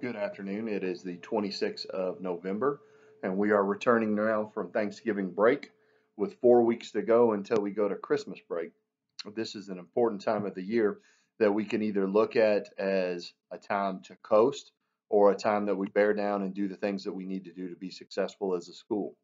Good afternoon. It is the 26th of November, and we are returning now from Thanksgiving break with 4 weeks to go until we go to Christmas break. This is an important time of the year that we can either look at as a time to coast or a time that we bear down and do the things that we need to do to be successful as a school.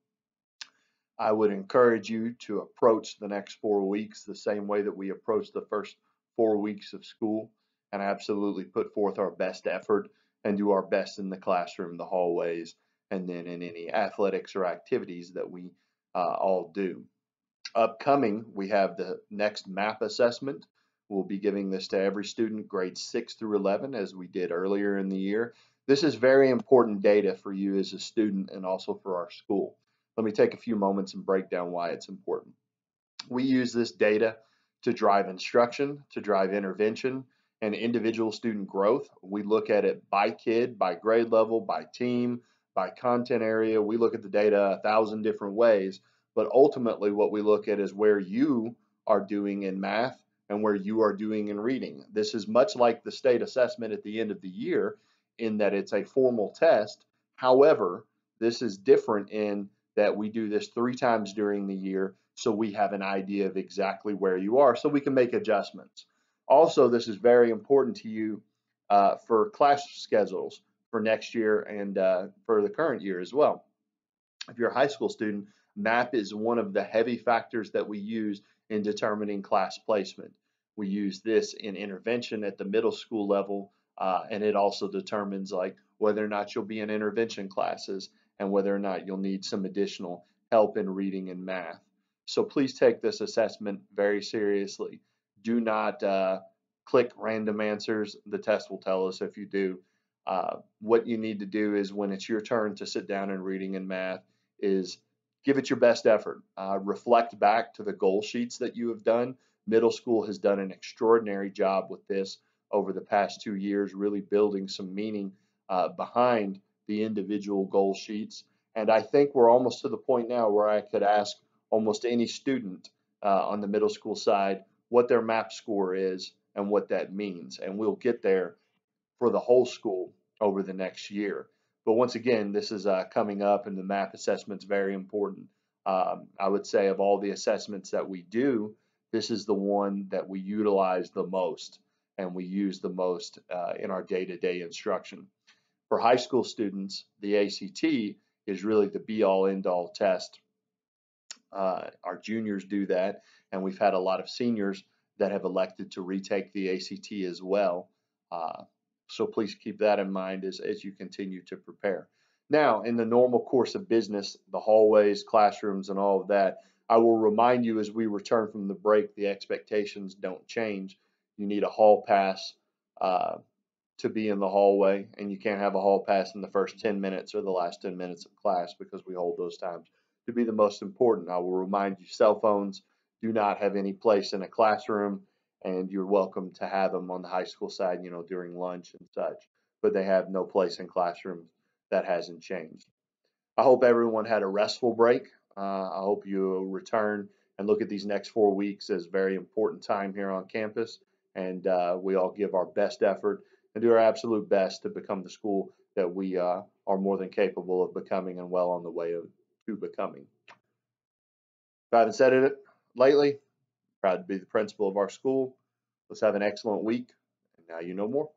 I would encourage you to approach the next 4 weeks the same way that we approached the first 4 weeks of school and absolutely put forth our best effort and do our best in the classroom, the hallways, and then in any athletics or activities that we all do. Upcoming, we have the next MAP assessment. We'll be giving this to every student, grades 6 through 11, as we did earlier in the year. This is very important data for you as a student and also for our school. Let me take a few moments and break down why it's important. We use this data to drive instruction, to drive intervention, and individual student growth. We look at it by kid, by grade level, by team, by content area. We look at the data 1,000 different ways, but ultimately what we look at is where you are doing in math and where you are doing in reading. This is much like the state assessment at the end of the year in that it's a formal test. However, this is different in that we do this 3 times during the year so we have an idea of exactly where you are so we can make adjustments. Also, this is very important to you for class schedules for next year and for the current year as well. If you're a high school student, MAP is one of the heavy factors that we use in determining class placement. We use this in intervention at the middle school level, and it also determines like whether or not you'll be in intervention classes and whether or not you'll need some additional help in reading and math. So please take this assessment very seriously. Do not click random answers. The test will tell us if you do. What you need to do is when it's your turn to sit down and reading and math is give it your best effort. Reflect back to the goal sheets that you have done. Middle school has done an extraordinary job with this over the past 2 years, really building some meaning behind the individual goal sheets. And I think we're almost to the point now where I could ask almost any student on the middle school side what their MAP score is and what that means. And we'll get there for the whole school over the next year. But once again, this is coming up, and the MAP assessment is very important. I would say of all the assessments that we do, this is the one that we utilize the most and we use the most in our day-to-day instruction. For high school students, the ACT is really the be-all, end-all test. Our juniors do that, and we've had a lot of seniors that have elected to retake the ACT as well. So please keep that in mind as you continue to prepare. Now, in the normal course of business, the hallways, classrooms, and all of that, I will remind you as we return from the break, the expectations don't change. You need a hall pass to be in the hallway, and you can't have a hall pass in the first 10 minutes or the last 10 minutes of class because we hold those times to be the most important. I will remind you cell phones do not have any place in a classroom, and you're welcome to have them on the high school side, during lunch and such, but they have no place in classrooms. That hasn't changed. I hope everyone had a restful break. I hope you return and look at these next 4 weeks as very important time here on campus, and we all give our best effort and do our absolute best to become the school that we are more than capable of becoming and well on the way to becoming. If I haven't said it lately, proud to be the principal of our school. Let's have an excellent week, and now you know more.